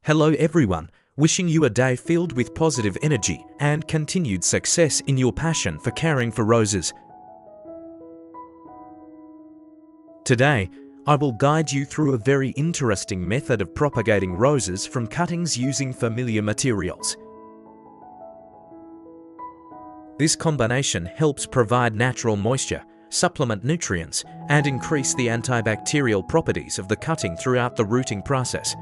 Hello everyone, wishing you a day filled with positive energy and continued success in your passion for caring for roses. Today, I will guide you through a very interesting method of propagating roses from cuttings using familiar materials. This combination helps provide natural moisture, supplement nutrients, and increase the antibacterial properties of the cutting throughout the rooting process.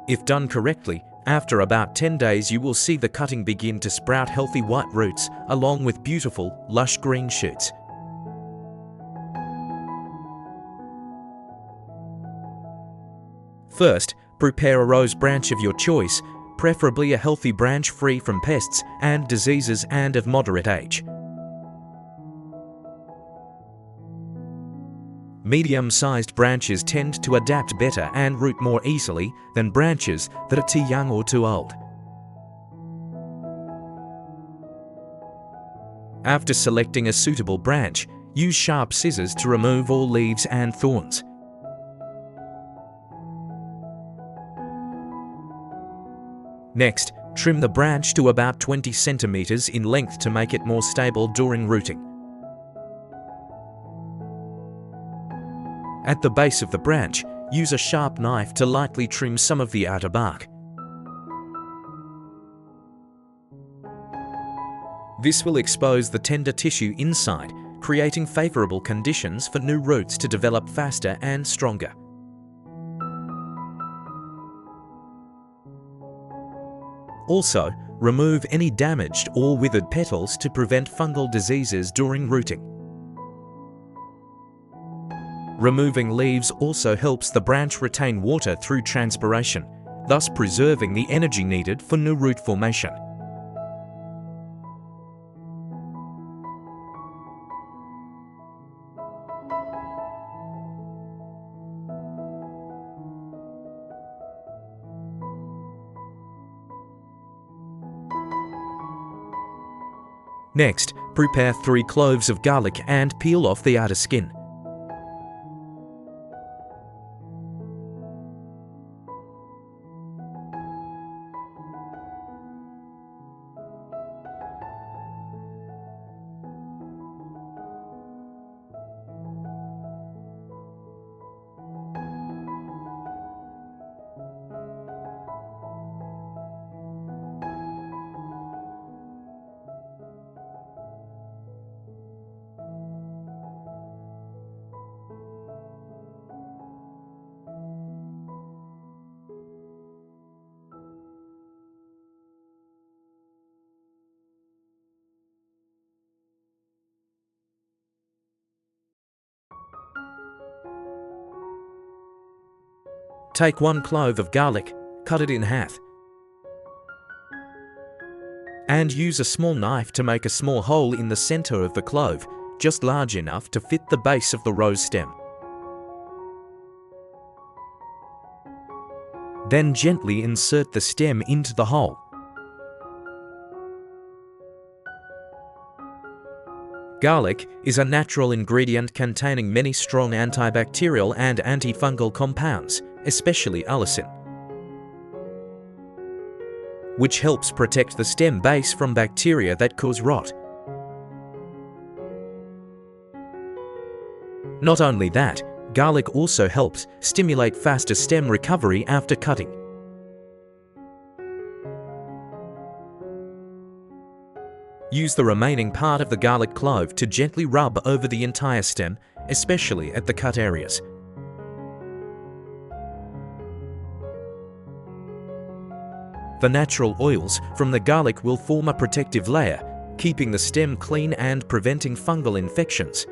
If done correctly, after about 10 days you will see the cutting begin to sprout healthy white roots along with beautiful, lush green shoots. First, prepare a rose branch of your choice, preferably a healthy branch free from pests and diseases and of moderate age. Medium-sized branches tend to adapt better and root more easily than branches that are too young or too old. After selecting a suitable branch, use sharp scissors to remove all leaves and thorns. Next, trim the branch to about 20 centimeters in length to make it more stable during rooting. At the base of the branch, use a sharp knife to lightly trim some of the outer bark. This will expose the tender tissue inside, creating favorable conditions for new roots to develop faster and stronger. Also, remove any damaged or withered petals to prevent fungal diseases during rooting. Removing leaves also helps the branch retain water through transpiration, thus preserving the energy needed for new root formation. Next, prepare 3 cloves of garlic and peel off the outer skin. Take 1 clove of garlic, cut it in half, and use a small knife to make a small hole in the center of the clove, just large enough to fit the base of the rose stem. Then gently insert the stem into the hole. Garlic is a natural ingredient containing many strong antibacterial and antifungal compounds, especially allicin, which helps protect the stem base from bacteria that cause rot. Not only that, garlic also helps stimulate faster stem recovery after cutting. Use the remaining part of the garlic clove to gently rub over the entire stem, especially at the cut areas. The natural oils from the garlic will form a protective layer, keeping the stem clean and preventing fungal infections.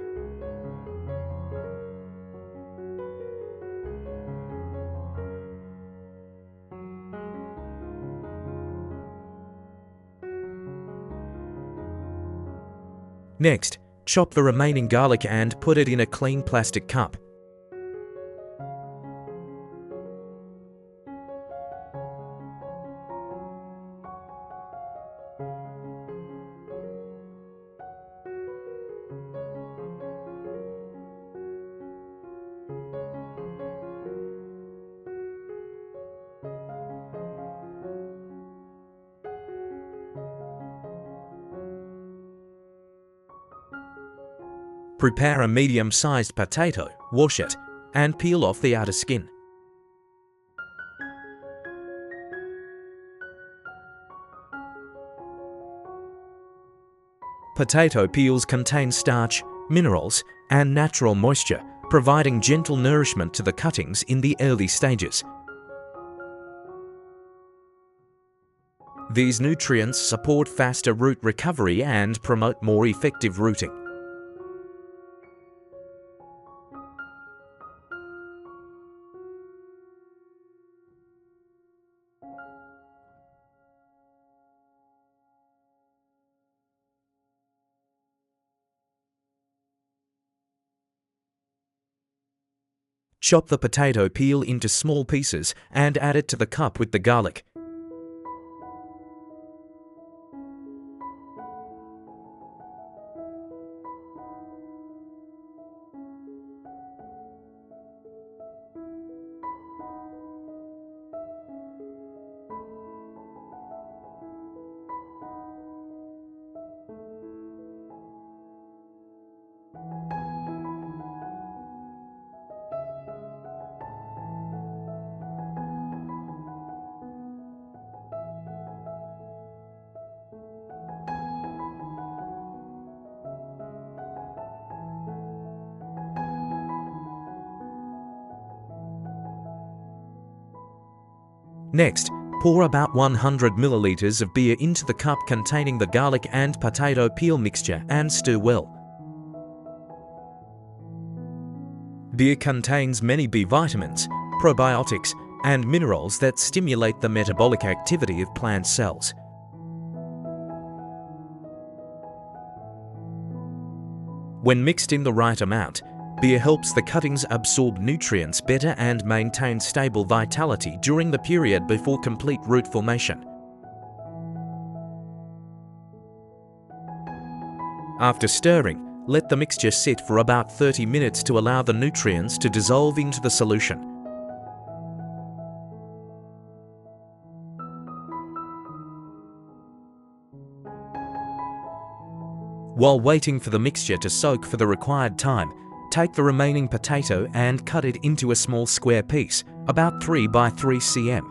Next, chop the remaining garlic and put it in a clean plastic cup. Prepare a medium-sized potato, wash it, and peel off the outer skin. Potato peels contain starch, minerals, and natural moisture, providing gentle nourishment to the cuttings in the early stages. These nutrients support faster root recovery and promote more effective rooting. Chop the potato peel into small pieces and add it to the cup with the garlic. Next, pour about 100 milliliters of beer into the cup containing the garlic and potato peel mixture and stir well. Beer contains many B vitamins, probiotics, and minerals that stimulate the metabolic activity of plant cells. When mixed in the right amount, beer helps the cuttings absorb nutrients better and maintain stable vitality during the period before complete root formation. After stirring, let the mixture sit for about 30 minutes to allow the nutrients to dissolve into the solution. While waiting for the mixture to soak for the required time, take the remaining potato and cut it into a small square piece, about 3 by 3 cm.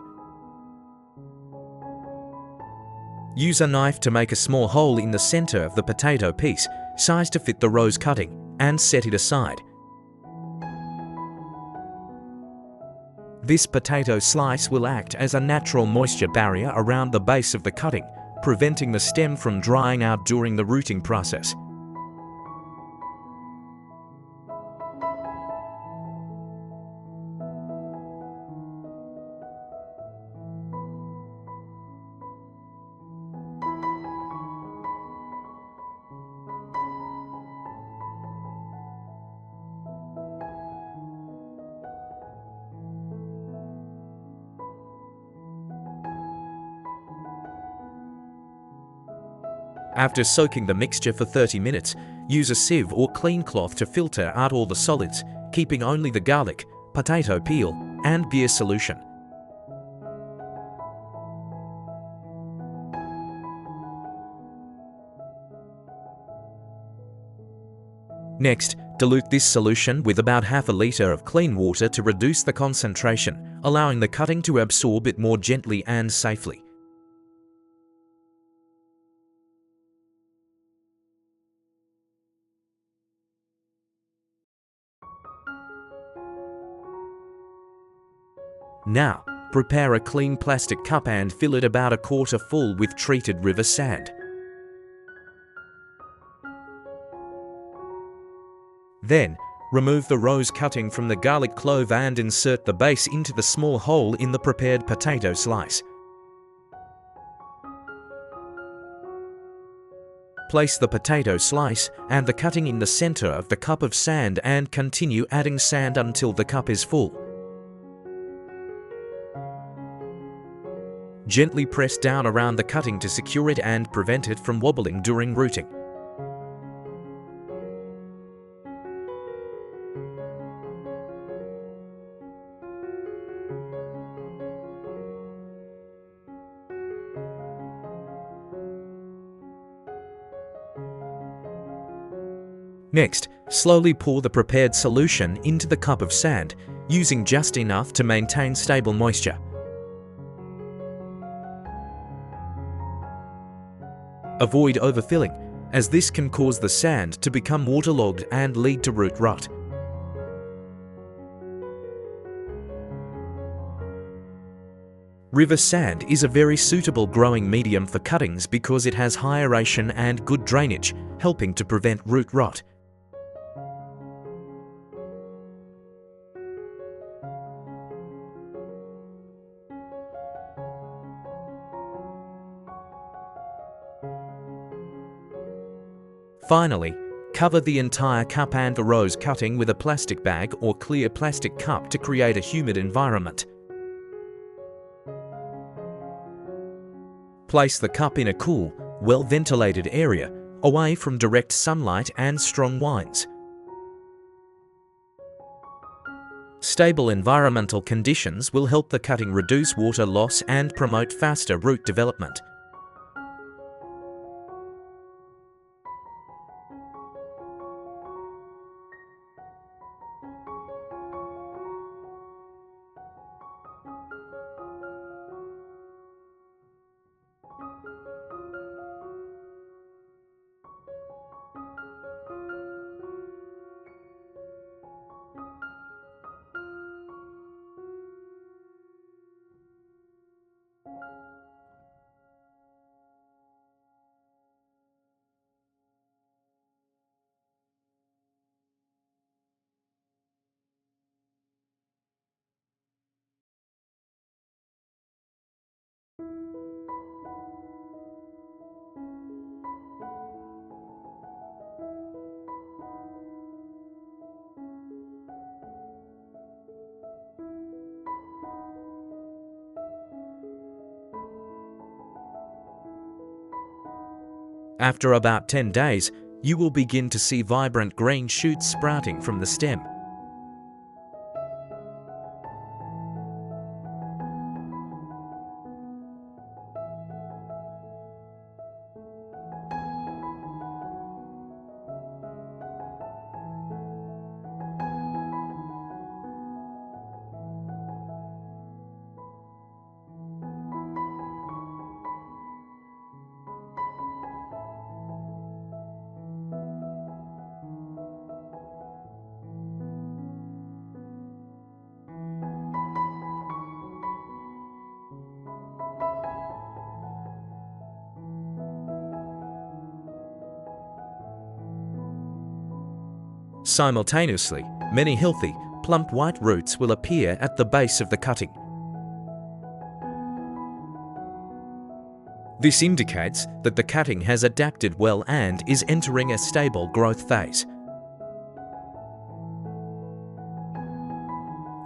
Use a knife to make a small hole in the center of the potato piece, sized to fit the rose cutting, and set it aside. This potato slice will act as a natural moisture barrier around the base of the cutting, preventing the stem from drying out during the rooting process. After soaking the mixture for 30 minutes, use a sieve or clean cloth to filter out all the solids, keeping only the garlic, potato peel, and beer solution. Next, dilute this solution with about half a litre of clean water to reduce the concentration, allowing the cutting to absorb it more gently and safely. Now, prepare a clean plastic cup and fill it about a quarter full with treated river sand. Then, remove the rose cutting from the garlic clove and insert the base into the small hole in the prepared potato slice. Place the potato slice and the cutting in the center of the cup of sand and continue adding sand until the cup is full. Gently press down around the cutting to secure it and prevent it from wobbling during rooting. Next, slowly pour the prepared solution into the cup of sand, using just enough to maintain stable moisture. Avoid overfilling, as this can cause the sand to become waterlogged and lead to root rot. River sand is a very suitable growing medium for cuttings because it has high aeration and good drainage, helping to prevent root rot. Finally, cover the entire cup and the rose cutting with a plastic bag or clear plastic cup to create a humid environment. Place the cup in a cool, well-ventilated area, away from direct sunlight and strong winds. Stable environmental conditions will help the cutting reduce water loss and promote faster root development. After about 10 days, you will begin to see vibrant green shoots sprouting from the stem. Simultaneously, many healthy, plump white roots will appear at the base of the cutting. This indicates that the cutting has adapted well and is entering a stable growth phase.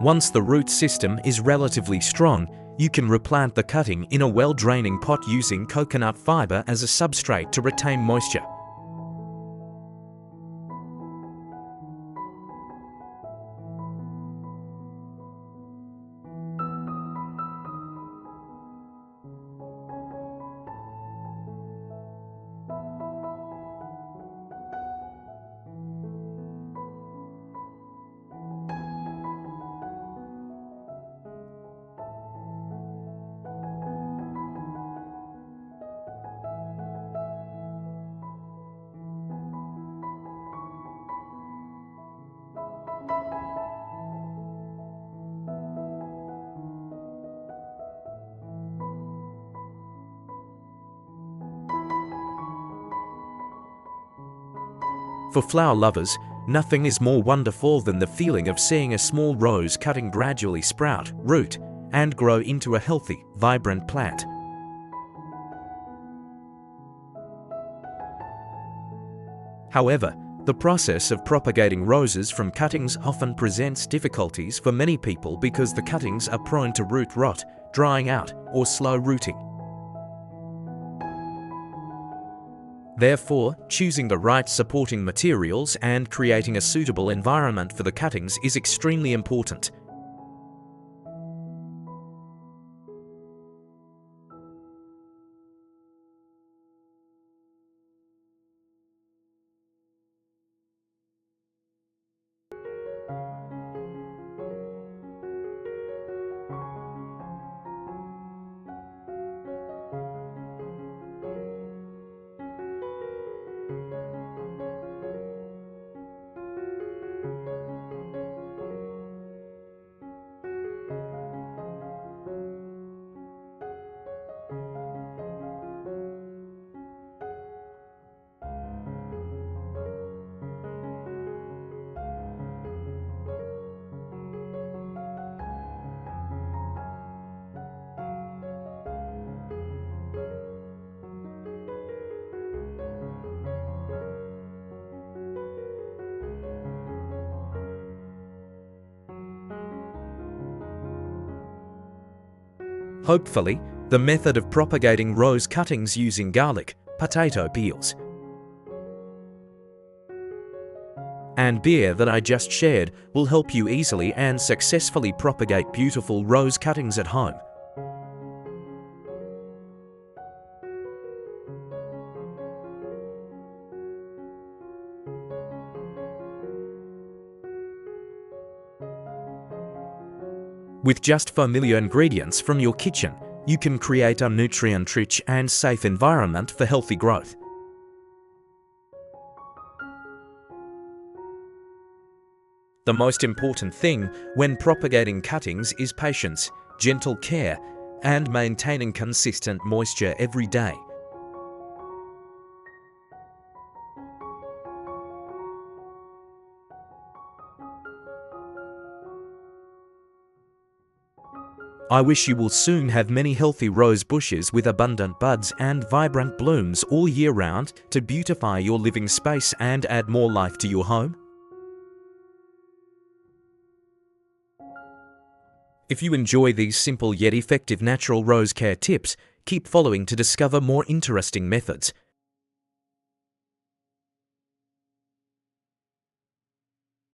Once the root system is relatively strong, you can replant the cutting in a well-draining pot using coconut fiber as a substrate to retain moisture. For flower lovers, nothing is more wonderful than the feeling of seeing a small rose cutting gradually sprout, root, and grow into a healthy, vibrant plant. However, the process of propagating roses from cuttings often presents difficulties for many people because the cuttings are prone to root rot, drying out, or slow rooting. Therefore, choosing the right supporting materials and creating a suitable environment for the cuttings is extremely important. Hopefully, the method of propagating rose cuttings using garlic, potato peels, and beer that I just shared will help you easily and successfully propagate beautiful rose cuttings at home. With just familiar ingredients from your kitchen, you can create a nutrient-rich and safe environment for healthy growth. The most important thing when propagating cuttings is patience, gentle care, and maintaining consistent moisture every day. I wish you will soon have many healthy rose bushes with abundant buds and vibrant blooms all year round to beautify your living space and add more life to your home. If you enjoy these simple yet effective natural rose care tips, keep following to discover more interesting methods.